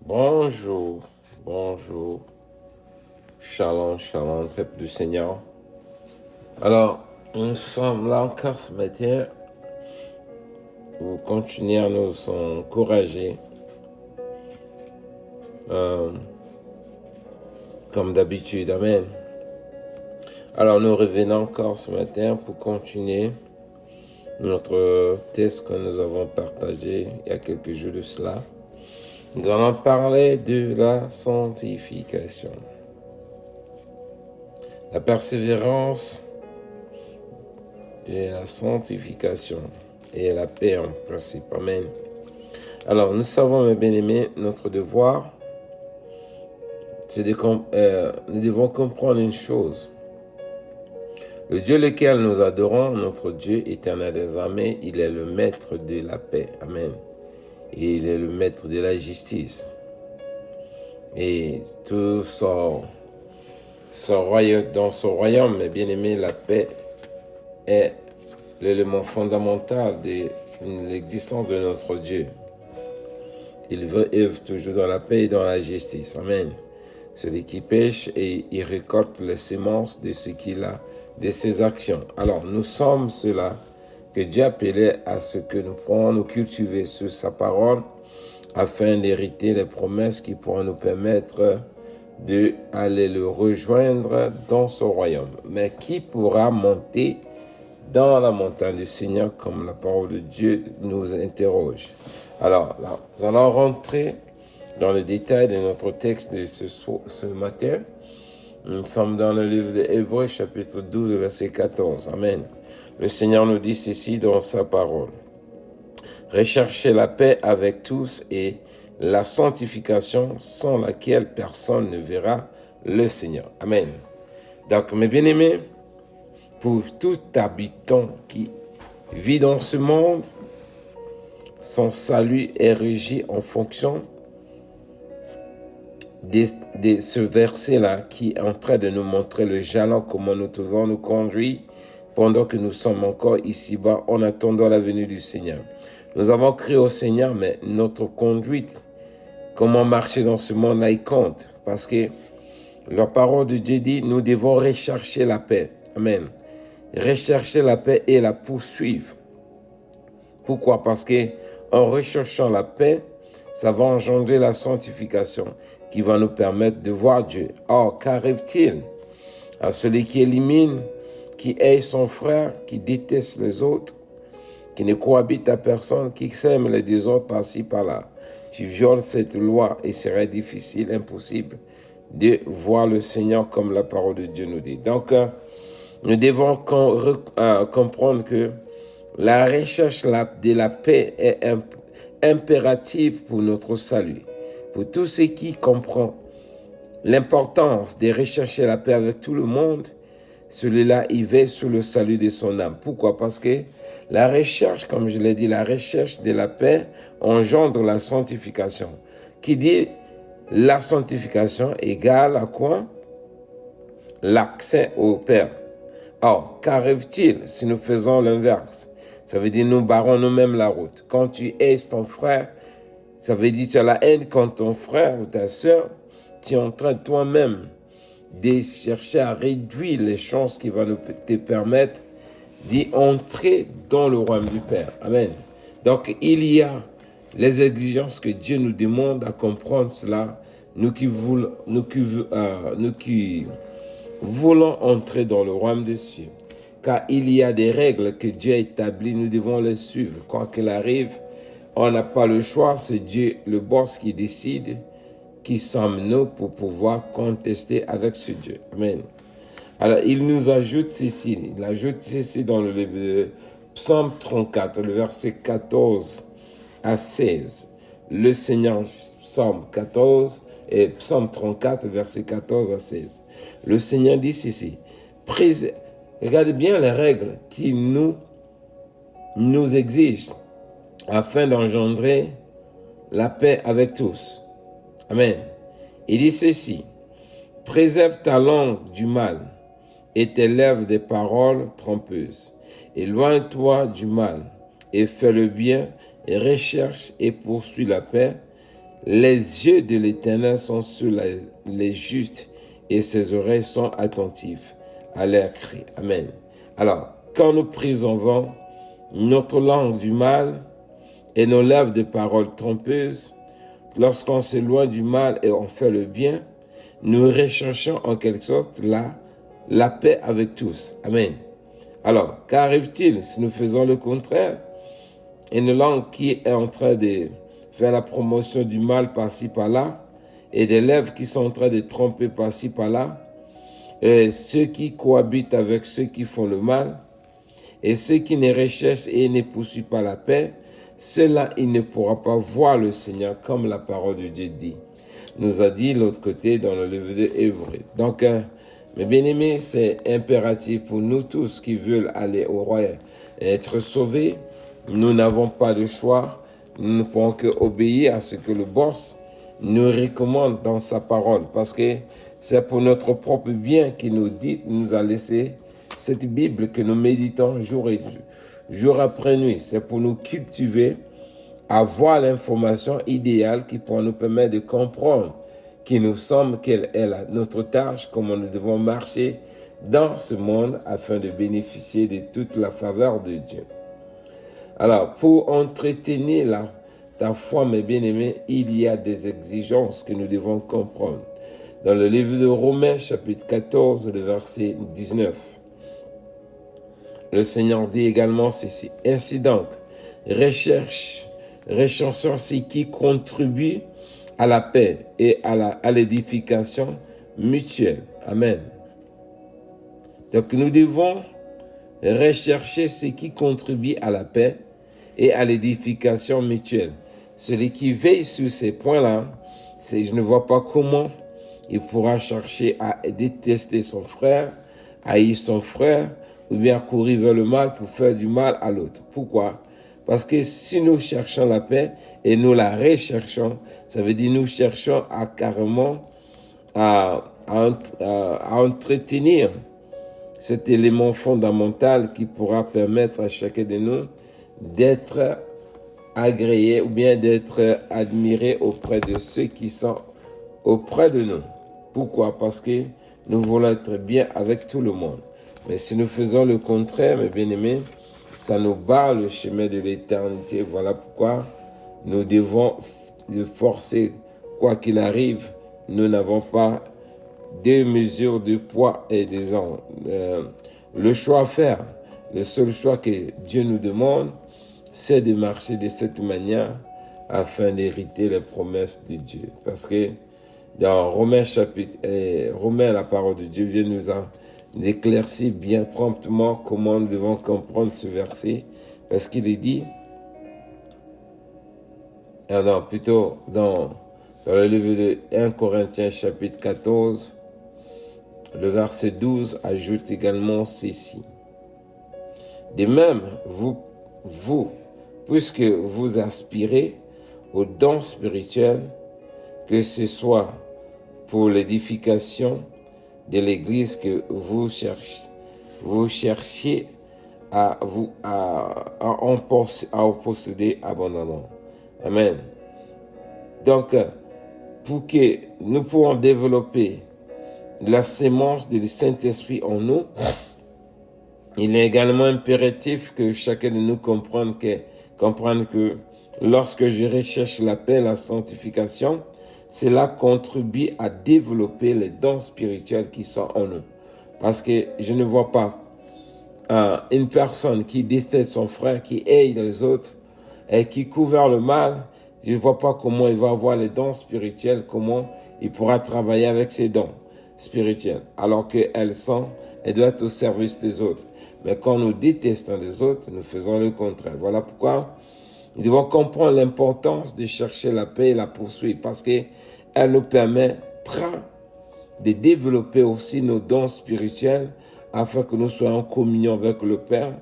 Bonjour, bonjour, shalom, shalom, peuple du Seigneur. Alors, nous sommes là encore ce matin pour continuer à nous encourager, comme d'habitude. Amen. Alors, nous revenons encore ce matin pour continuer notre texte que nous avons partagé il y a quelques jours de cela. Nous allons parler de la sanctification. La persévérance et la sanctification et la paix en principe. Amen. Alors, nous savons, mes bien-aimés, notre devoir, c'est nous devons comprendre une chose. Le Dieu lequel nous adorons, notre Dieu éternel des armées, il est le maître de la paix. Amen. Et il est le maître de la justice. Et tout dans son royaume, mes bien-aimés, la paix est l'élément fondamental de l'existence de notre Dieu. Il veut œuvre toujours dans la paix et dans la justice. Amen. Celui qui pêche et il récolte les semences de ce qu'il a, de ses actions. Alors, nous sommes ceux-là que Dieu appelait à ce que nous pourrons nous cultiver sur sa parole afin d'hériter les promesses qui pourront nous permettre d'aller le rejoindre dans son royaume. Mais qui pourra monter dans la montagne du Seigneur comme la parole de Dieu nous interroge? Alors, là, nous allons rentrer dans le détail de notre texte de ce matin. Nous sommes dans le livre de Hébreux, chapitre 12, verset 14. Amen. Le Seigneur nous dit ceci dans sa parole. Recherchez la paix avec tous et la sanctification sans laquelle personne ne verra le Seigneur. Amen. Donc, mes bien-aimés, pour tout habitant qui vit dans ce monde, son salut est régi en fonction de ce verset-là qui est en train de nous montrer le jalon, comment nous devons nous conduire pendant que nous sommes encore ici-bas en attendant la venue du Seigneur. Nous avons crié au Seigneur, mais notre conduite, comment marcher dans ce monde-là, il compte. Parce que la parole de Dieu dit, nous devons rechercher la paix. Amen. Rechercher la paix et la poursuivre. Pourquoi? Parce que en recherchant la paix, ça va engendrer la sanctification qui va nous permettre de voir Dieu. Or, qu'arrive-t-il à celui qui élimine, qui hait son frère, qui déteste les autres, qui ne cohabite à personne, qui sème les désordres par-ci, par-là? Tu violes cette loi et il serait difficile, impossible de voir le Seigneur comme la parole de Dieu nous dit. Donc, nous devons comprendre que la recherche de la paix est impérative pour notre salut. Pour tous ceux qui comprennent l'importance de rechercher la paix avec tout le monde, celui-là, il veille sur le salut de son âme. Pourquoi? Parce que la recherche, comme je l'ai dit, la recherche de la paix engendre la sanctification. Qui dit la sanctification égale à quoi? L'accès au Père. Or, qu'arrive-t-il si nous faisons l'inverse? Ça veut dire nous barrons nous-mêmes la route. Quand tu hais ton frère, ça veut dire que tu as la haine contre ton frère ou ta soeur. Tu es en train toi-même de chercher à réduire les chances qui vont te permettre d'y entrer dans le royaume du Père. Amen. Donc, il y a les exigences que Dieu nous demande à comprendre cela. Nous qui voulons entrer dans le royaume des cieux. Car il y a des règles que Dieu a établies, nous devons les suivre. Quoi qu'il arrive, on n'a pas le choix, c'est Dieu, le boss, qui décide, qui sommes nous pour pouvoir contester avec ce Dieu. Amen. Alors, il nous ajoute ceci, dans le livre de Psaume 34, le verset 14 à 16. Le Seigneur, Psaume 14 et Psaume 34, verset 14 à 16. Le Seigneur dit ceci, regardez bien les règles qui nous exigent afin d'engendrer la paix avec tous. Amen. Il dit ceci, préserve ta langue du mal et tes lèvres des paroles trompeuses. Éloigne-toi du mal et fais le bien et recherche et poursuis la paix, Les yeux de l'Éternel sont sur les justes et ses oreilles sont attentives à leurs cris. Amen. Alors, quand nous préservons notre langue du mal et nos lèvres de paroles trompeuses, lorsqu'on s'éloigne du mal et on fait le bien, nous recherchons en quelque sorte la paix avec tous. Amen. Alors, qu'arrive-t-il si nous faisons le contraire? Une langue qui est en train de faire la promotion du mal par-ci par-là et des lèvres qui sont en train de tromper par-ci par-là, et ceux qui cohabitent avec ceux qui font le mal et ceux qui ne recherchent et ne poursuivent pas la paix, ceux-là, il ne pourra pas voir le Seigneur comme la parole de Dieu dit. Nous a dit l'autre côté dans le livre de Hébreux. Donc, mes bien-aimés, c'est impératif pour nous tous qui veulent aller au royaume et être sauvés. Nous n'avons pas de choix. Nous ne pouvons qu'obéir à ce que le boss nous recommande dans sa parole. Parce que c'est pour notre propre bien qu'il nous a laissé cette Bible que nous méditons jour après nuit. C'est pour nous cultiver, avoir l'information idéale qui pourra nous permettre de comprendre qui nous sommes, quelle est notre tâche, comment nous devons marcher dans ce monde afin de bénéficier de toute la faveur de Dieu. Alors, pour entretenir ta foi, mes bien-aimés, il y a des exigences que nous devons comprendre. Dans le livre de Romains, chapitre 14, le verset 19, le Seigneur dit également ceci. Ainsi donc, recherchons ce qui contribue à la paix et à l'édification mutuelle. Amen. Donc nous devons rechercher ce qui contribue à la paix et à l'édification mutuelle. Celui qui veille sur ces points-là, je ne vois pas comment il pourra chercher à détester son frère, haïr son frère, ou bien courir vers le mal pour faire du mal à l'autre. Pourquoi? Parce que si nous cherchons la paix et nous la recherchons, ça veut dire nous cherchons à carrément à entretenir cet élément fondamental qui pourra permettre à chacun de nous d'être agréé ou bien d'être admiré auprès de ceux qui sont auprès de nous. Pourquoi? Parce que nous voulons être bien avec tout le monde. Mais si nous faisons le contraire, mes bien-aimés, ça nous barre le chemin de l'éternité. Voilà pourquoi nous devons forcer, quoi qu'il arrive, nous n'avons pas des mesures de poids et des ans. Le choix à faire, le seul choix que Dieu nous demande, c'est de marcher de cette manière afin d'hériter les promesses de Dieu. Parce que dans Romains la parole de Dieu vient nous éclaircir bien promptement comment nous devons comprendre ce verset. Parce qu'il est dit, plutôt dans le livre de 1 Corinthiens chapitre 14, le verset 12 ajoute également ceci. De même, vous, puisque vous aspirez aux dons spirituels, que ce soit pour l'édification de l'Église que vous cherchiez à en posséder abondamment. Amen. Donc, pour que nous puissions développer la sémence du Saint-Esprit en nous, il est également impératif que chacun de nous comprenne que lorsque je recherche la paix, la sanctification, cela contribue à développer les dons spirituels qui sont en nous. Parce que je ne vois pas une personne qui déteste son frère, qui haït les autres et qui couvre le mal. Je ne vois pas comment il va avoir les dons spirituels, comment il pourra travailler avec ses dons spirituels, alors qu'elles doivent être au service des autres. Mais quand nous détestons les autres, nous faisons le contraire. Voilà pourquoi nous devons comprendre l'importance de chercher la paix et la poursuivre, parce qu'elle nous permettra de développer aussi nos dons spirituels afin que nous soyons en communion avec le Père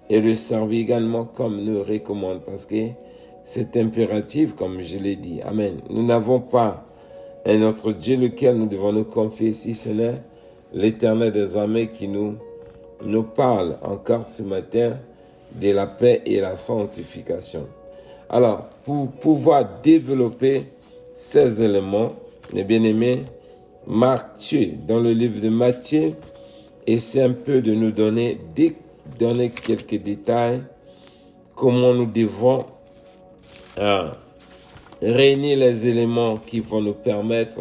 et le servir également comme nous recommande, parce que c'est impératif, comme je l'ai dit. Amen. Nous n'avons pas un autre Dieu lequel nous devons nous confier, si ce n'est l'Éternel des armées qui nous parle encore ce matin de la paix et la sanctification. Alors, pour pouvoir développer ces éléments, mes bien-aimés, Matthieu, dans le livre de Matthieu, essaie un peu de nous donner quelques détails, comment nous devons réunir les éléments qui vont nous permettre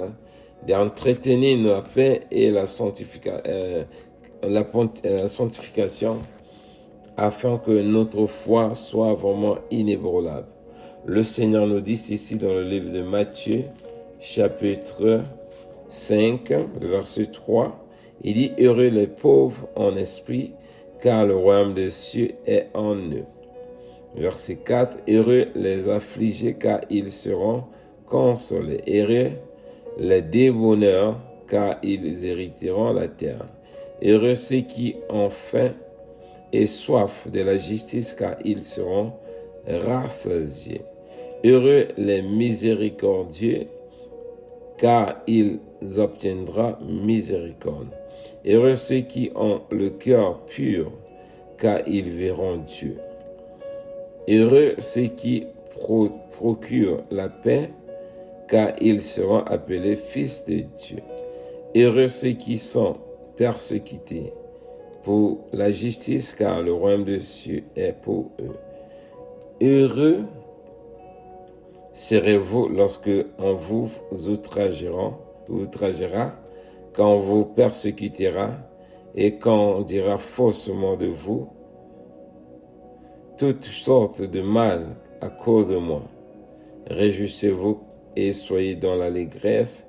d'entretenir la paix et la sanctification afin que notre foi soit vraiment inébranlable. Le Seigneur nous dit ici dans le livre de Matthieu, chapitre 5, verset 3, il dit « Heureux les pauvres en esprit, car le royaume des cieux est en eux. » Verset 4, « Heureux les affligés, car ils seront consolés. Heureux les débonnaires, car ils hériteront la terre. Heureux ceux qui ont faim et soif de la justice, car ils seront rassasiés. Heureux les miséricordieux, car ils obtiendront miséricorde. Heureux ceux qui ont le cœur pur, car ils verront Dieu. Heureux ceux qui procurent la paix, car ils seront appelés fils de Dieu. Heureux ceux qui sont persécutés pour la justice, car le royaume des cieux est pour eux. Heureux serez-vous lorsque on vous outragera, quand on vous persécutera et quand on dira faussement de vous toutes sortes de mal à cause de moi. Réjouissez-vous et soyez dans l'allégresse,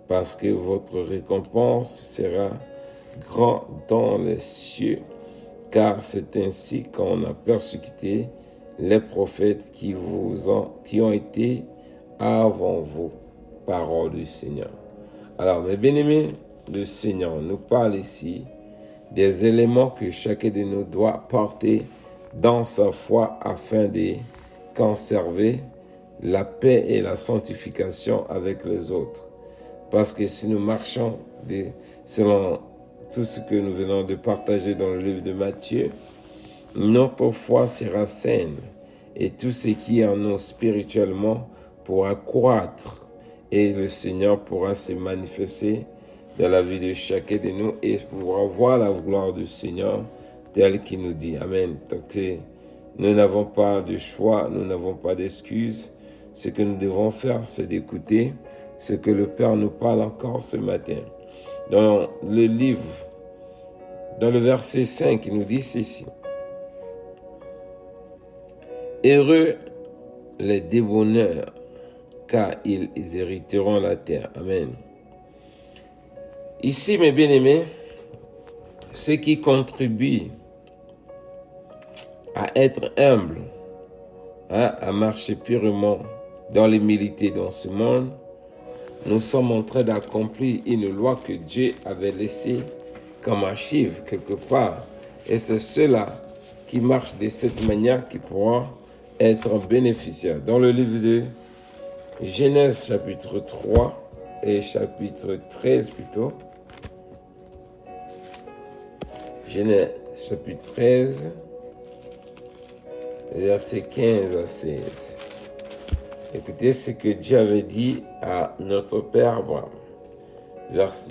parce que votre récompense sera grande dans les cieux, car c'est ainsi qu'on a persécuté les prophètes qui ont été avant vous. Parole du Seigneur. Alors, mes bien-aimés, le Seigneur nous parle ici des éléments que chacun de nous doit porter dans sa foi afin de conserver la paix et la sanctification avec les autres. Parce que si nous marchons selon tout ce que nous venons de partager dans le livre de Matthieu, notre foi sera saine et tout ce qui est en nous spirituellement pourra croître et le Seigneur pourra se manifester dans la vie de chacun de nous et pourra voir la gloire du Seigneur tel qu'il nous dit. Amen. Donc, nous n'avons pas de choix, nous n'avons pas d'excuses. Ce que nous devons faire, c'est d'écouter ce que le Père nous parle encore ce matin. Dans le livre, dans le verset 5, il nous dit ceci. Heureux les débonnaires, car ils hériteront la terre. Amen. Ici, mes bien-aimés, ceux qui contribuent à être humbles, à marcher purement dans l'humilité dans ce monde, nous sommes en train d'accomplir une loi que Dieu avait laissée comme archive quelque part. Et c'est ceux-là qui marchent de cette manière qui pourront être bénéficiaires. Dans le livre de Genèse chapitre 3 et chapitre 13 plutôt, Genèse chapitre 13, verset 15 à 16. Écoutez ce que Dieu avait dit à notre Père Abraham.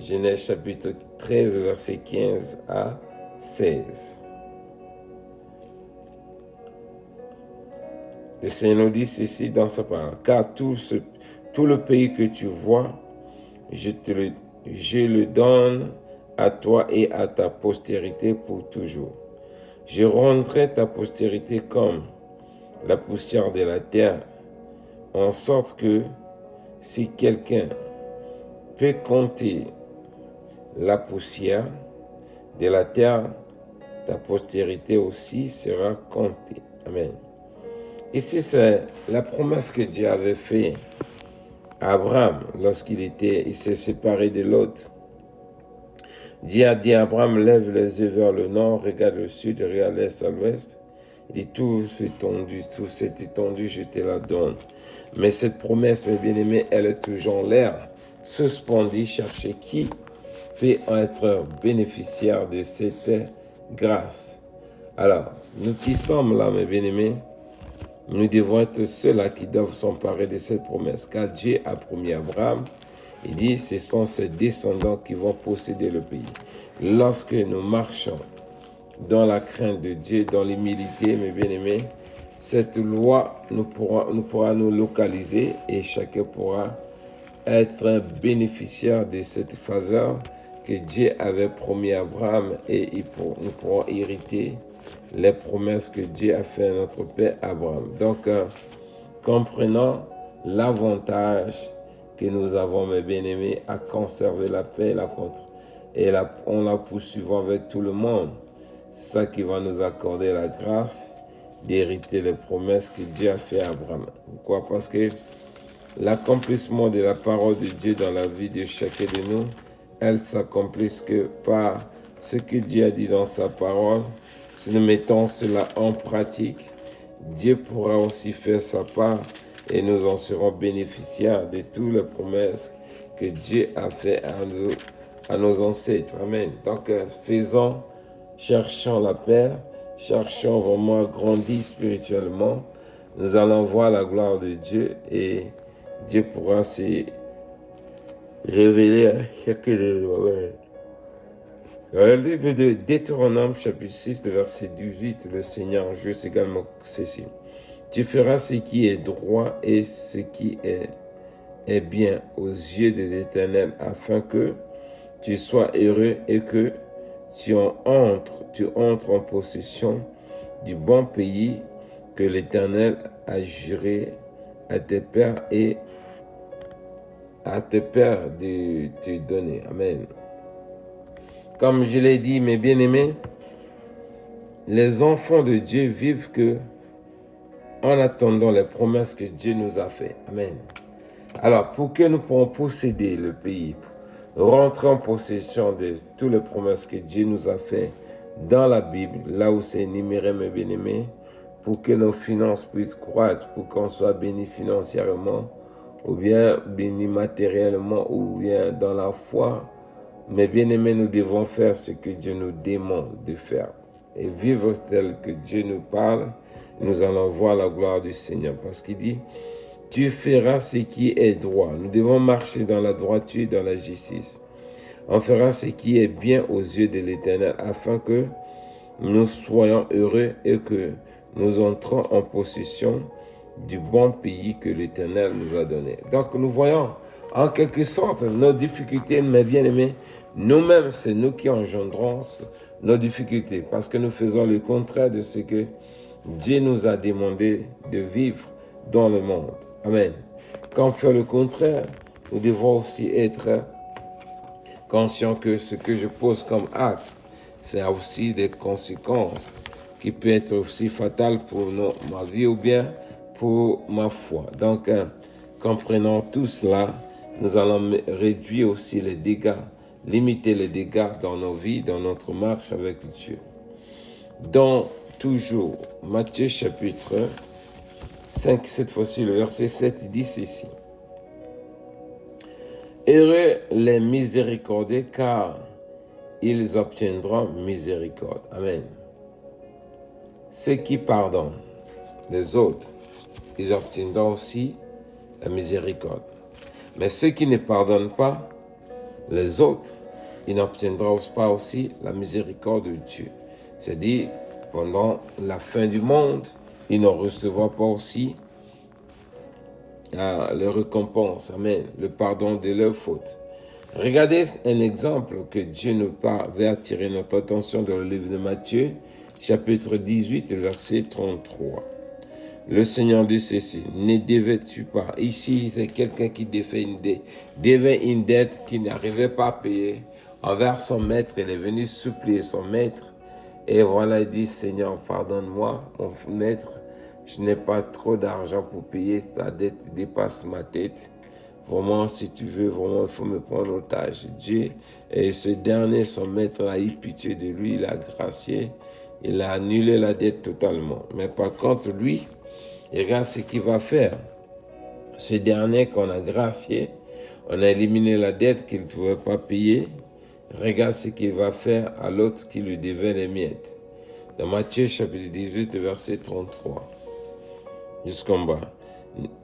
Genèse chapitre 13, verset 15 à 16. Le Seigneur nous dit ceci dans sa parole. Car tout le pays que tu vois, je le donne à toi et à ta postérité pour toujours. Je rendrai ta postérité comme la poussière de la terre, en sorte que si quelqu'un peut compter la poussière de la terre, ta postérité aussi sera comptée. Amen. Ici, c'est la promesse que Dieu avait faite à Abraham lorsqu'il s'est séparé de Lot. Dieu a dit à Abraham, lève les yeux vers le nord, regarde le sud, regarde l'est à l'ouest. Il dit, tout cette étendue, je te la donne. Mais cette promesse, mes bien-aimés, elle est toujours en l'air, suspendue. Cherchez qui peut être bénéficiaire de cette grâce. Alors, nous qui sommes là, mes bien-aimés, nous devons être ceux-là qui doivent s'emparer de cette promesse. Car Dieu a promis à Abraham, il dit, ce sont ses descendants qui vont posséder le pays. Lorsque nous marchons dans la crainte de Dieu, dans l'humilité, mes bien-aimés, cette loi nous pourra nous localiser et chacun pourra être un bénéficiaire de cette faveur que Dieu avait promis à Abraham et nous pourrons hériter les promesses que Dieu a fait à notre père Abraham. Donc, comprenant l'avantage que nous avons, mes bien-aimés, à conserver la paix et en la poursuivant avec tout le monde, c'est ça qui va nous accorder la grâce d'hériter les promesses que Dieu a fait à Abraham. Pourquoi? Parce que l'accomplissement de la parole de Dieu dans la vie de chacun de nous, elle s'accomplit que par ce que Dieu a dit dans sa parole. Si nous mettons cela en pratique, Dieu pourra aussi faire sa part et nous en serons bénéficiaires de toutes les promesses que Dieu a fait à nos ancêtres. Amen. Donc, cherchons la paix, cherchons vraiment à grandir spirituellement. Nous allons voir la gloire de Dieu et Dieu pourra se révéler à chacun de nous. Dans le livre de Deutéronome, chapitre 6, le verset 18, le Seigneur juste également ceci. Tu feras ce qui est droit et ce qui est bien aux yeux de l'Éternel, afin que tu sois heureux et que tu entres en possession du bon pays que l'Éternel a juré à tes pères et à tes pères de te donner. Amen. Comme je l'ai dit, mes bien-aimés, les enfants de Dieu vivent en attendant les promesses que Dieu nous a faites. Amen. Alors, pour que nous puissions posséder le pays, rentrer en possession de toutes les promesses que Dieu nous a faites dans la Bible, là où c'est énuméré, mes bien-aimés, pour que nos finances puissent croître, pour qu'on soit béni financièrement, ou bien béni matériellement, ou bien dans la foi. Mais bien-aimés, nous devons faire ce que Dieu nous demande de faire et vivre tel que Dieu nous parle. Nous allons voir la gloire du Seigneur parce qu'il dit, tu feras ce qui est droit. Nous devons marcher dans la droiture, dans la justice. On fera ce qui est bien aux yeux de l'Éternel afin que nous soyons heureux et que nous entrons en possession du bon pays que l'Éternel nous a donné. Donc nous voyons en quelque sorte nos difficultés, mes bien-aimés. Nous-mêmes, c'est nous qui engendrons nos difficultés parce que nous faisons le contraire de ce que Dieu nous a demandé de vivre dans le monde. Amen. Quand on fait le contraire, nous devons aussi être conscients que ce que je pose comme acte, c'est aussi des conséquences qui peuvent être aussi fatales pour ma vie ou bien pour ma foi. Donc, comprenant tout cela, nous allons réduire aussi les dégâts, limiter les dégâts dans nos vies, dans notre marche avec Dieu. Dans toujours Matthieu chapitre 5, cette fois-ci le verset 7 dit ceci. Heureux les miséricordieux car ils obtiendront miséricorde. Amen. Ceux qui pardonnent les autres, ils obtiendront aussi la miséricorde. Mais ceux qui ne pardonnent pas les autres, ils n'obtiendront pas aussi la miséricorde de Dieu. C'est-à-dire, pendant la fin du monde, ils ne recevront pas aussi les récompenses, amen, le pardon de leurs fautes. Regardez un exemple que Dieu nous veut attirer notre attention dans le livre de Matthieu, chapitre 18, verset 33. Le Seigneur dit ceci, ne devais-tu pas. Ici, c'est quelqu'un qui devait une dette qu'il n'arrivait pas à payer envers son maître. Il est venu supplier son maître. Et voilà, il dit, Seigneur, pardonne-moi, mon maître. Je n'ai pas trop d'argent pour payer. Ta dette dépasse ma tête. Vraiment, si tu veux, vraiment, il faut me prendre en otage. Dieu, et ce dernier, son maître, a eu pitié de lui. Il a gracié. Il a annulé la dette totalement. Mais par contre, lui, et regarde ce qu'il va faire. Ce dernier qu'on a gracié, on a éliminé la dette qu'il ne pouvait pas payer. Regarde ce qu'il va faire à l'autre qui lui devait les miettes. Dans Matthieu chapitre 18, verset 33. jusqu'en bas.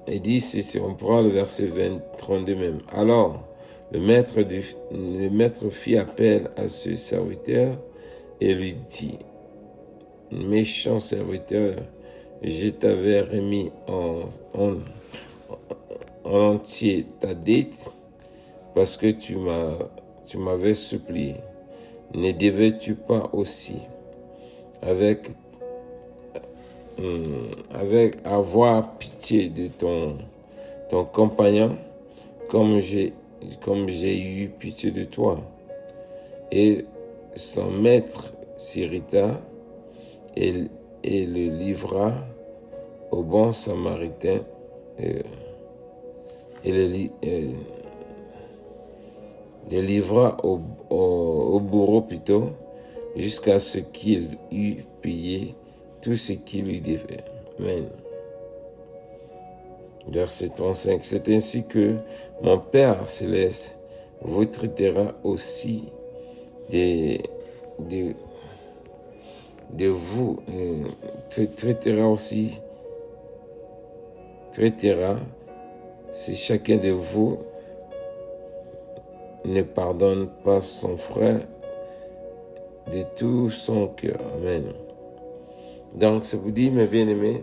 Il dit, si on prend le verset 32 même. Alors, le maître fit appel à ce serviteur et lui dit, méchant serviteur, je t'avais remis en entier ta dette parce que tu m'avais supplié. Ne devais-tu pas aussi avec avoir pitié de ton compagnon comme j'ai eu pitié de toi? Et son maître s'irrita et le livra au bon samaritain et le livra au bourreau plutôt, jusqu'à ce qu'il eût payé tout ce qu'il lui devait. Amen. Verset 35. C'est ainsi que mon Père céleste vous traitera aussi de vous, traitera si chacun de vous ne pardonne pas son frère de tout son cœur. Amen. Donc, ça vous dit, mes bien-aimés,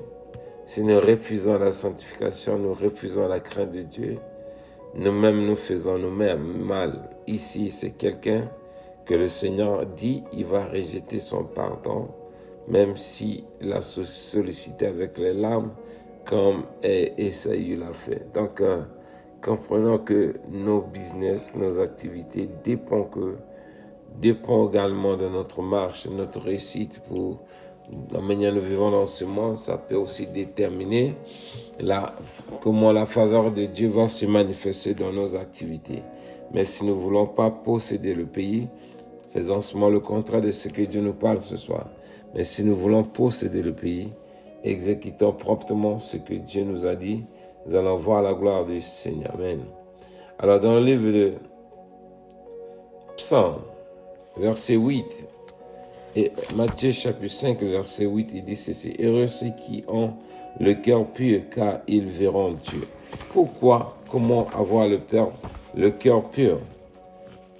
si nous refusons la sanctification, nous refusons la crainte de Dieu, nous-mêmes nous faisons nous-mêmes mal. Ici, c'est quelqu'un que le Seigneur dit, il va rejeter son pardon, même s'il l'a sollicité avec les larmes, comme Esaü l'a fait. Donc, comprenons que nos business, nos activités dépendent également de notre marche, de notre réussite pour la manière dont nous vivons dans ce monde. Ça peut aussi déterminer comment la faveur de Dieu va se manifester dans nos activités. Mais si nous ne voulons pas posséder le pays, faisons seulement le contraire de ce que Dieu nous parle ce soir. Mais si nous voulons posséder le pays, exécutons promptement ce que Dieu nous a dit. Nous allons voir la gloire du Seigneur. Amen. Alors dans le livre de Psaume, verset 8, et Matthieu chapitre 5, verset 8, il dit ceci: heureux ceux qui ont le cœur pur, car ils verront Dieu. Pourquoi? Comment avoir le cœur pur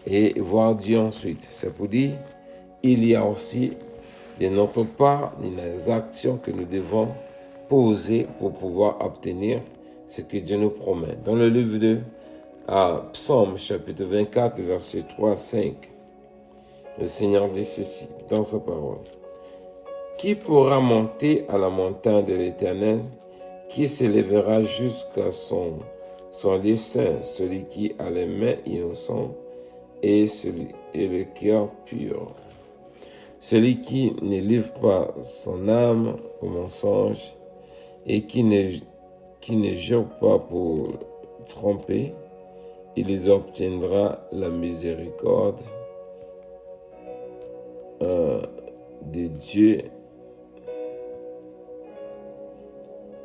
et voir Dieu ensuite? C'est pour dire, il y a aussi de notre part des actions que nous devons poser pour pouvoir obtenir ce que Dieu nous promet. Dans le livre de Psaume chapitre 24, verset 3 à 5, le Seigneur dit ceci dans sa parole: qui pourra monter à la montagne de l'Éternel? Qui s'élèvera jusqu'à son lieu saint? Celui qui a les mains innocentes et le cœur pur. Celui qui ne livre pas son âme au mensonge et qui ne jure pas pour tromper, il obtiendra la miséricorde de Dieu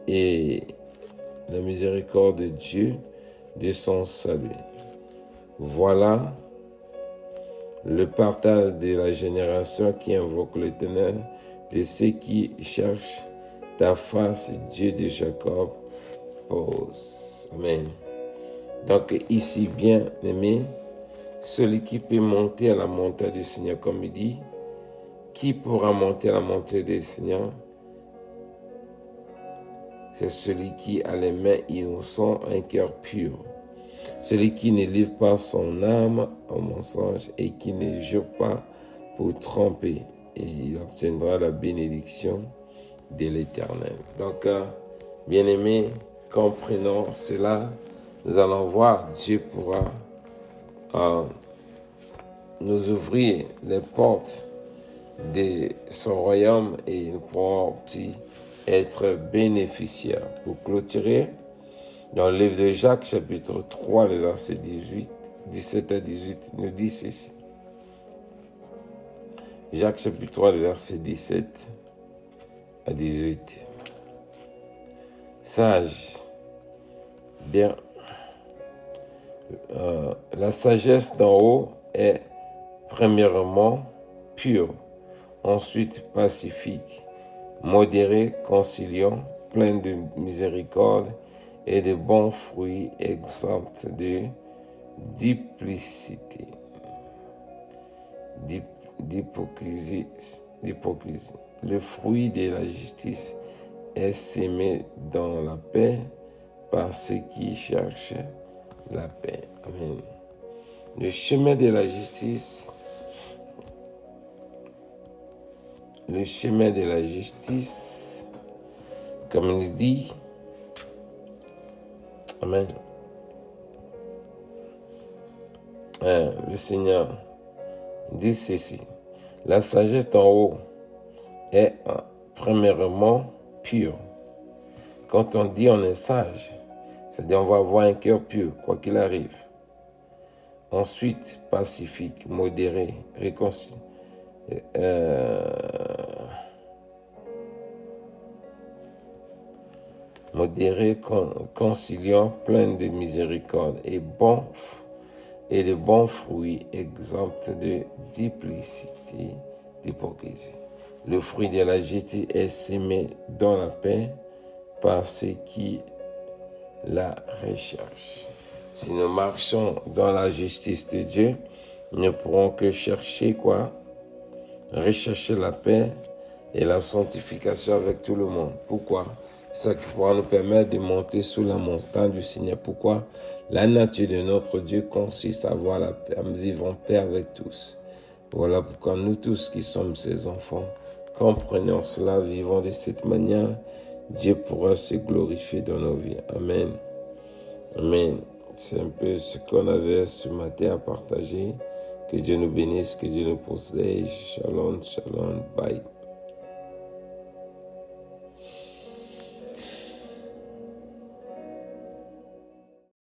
et la miséricorde de Dieu de son salut. Voilà le partage de la génération qui invoque l'Éternel, de ceux qui cherchent ta face, Dieu de Jacob. Pause. Amen. Donc ici, bien aimé, celui qui peut monter à la montagne du Seigneur, comme il dit, qui pourra monter à la montagne du Seigneur? C'est celui qui a les mains innocentes, un cœur pur. Celui qui ne livre pas son âme au mensonge et qui ne jure pas pour tromper. Et il obtiendra la bénédiction de l'Éternel. Donc, bien-aimés, comprenons cela. Nous allons voir, Dieu pourra nous ouvrir les portes de son royaume et nous pourrons aussi être bénéficiaires. Pour clôturer, dans le livre de Jacques, chapitre 3, le verset 17 à 18, nous dit ceci. Jacques, chapitre 3, le verset 17 à 18. Sage, bien, la sagesse d'en haut est premièrement pure, ensuite pacifique, modérée, conciliant, pleine de miséricorde et de bons fruits, exempts de duplicité, d'hypocrisie. Le fruit de la justice est semé dans la paix par ceux qui cherchent la paix. Amen. Le chemin de la justice, comme il dit, amen. Le Seigneur dit ceci: la sagesse d'en haut est premièrement pure. Quand on dit on est sage, c'est-à-dire on va avoir un cœur pur, quoi qu'il arrive. Ensuite, pacifique, modéré, réconcilié. Modéré, conciliant, plein de miséricorde et de bons fruits, exempt de duplicité, d'hypocrisie. Le fruit de la justice est semé dans la paix par ceux qui la recherchent. Si nous marchons dans la justice de Dieu, nous ne pourrons que chercher quoi? Rechercher la paix et la sanctification avec tout le monde. Pourquoi? Ça qui pourra nous permettre de monter sous la montagne du Seigneur. Pourquoi? La nature de notre Dieu consiste à avoir la paix, à vivre en paix avec tous. Voilà pourquoi nous tous qui sommes ses enfants, comprenons cela, vivons de cette manière, Dieu pourra se glorifier dans nos vies. Amen. Amen. C'est un peu ce qu'on avait ce matin à partager. Que Dieu nous bénisse, que Dieu nous protège. Shalom, shalom, bye.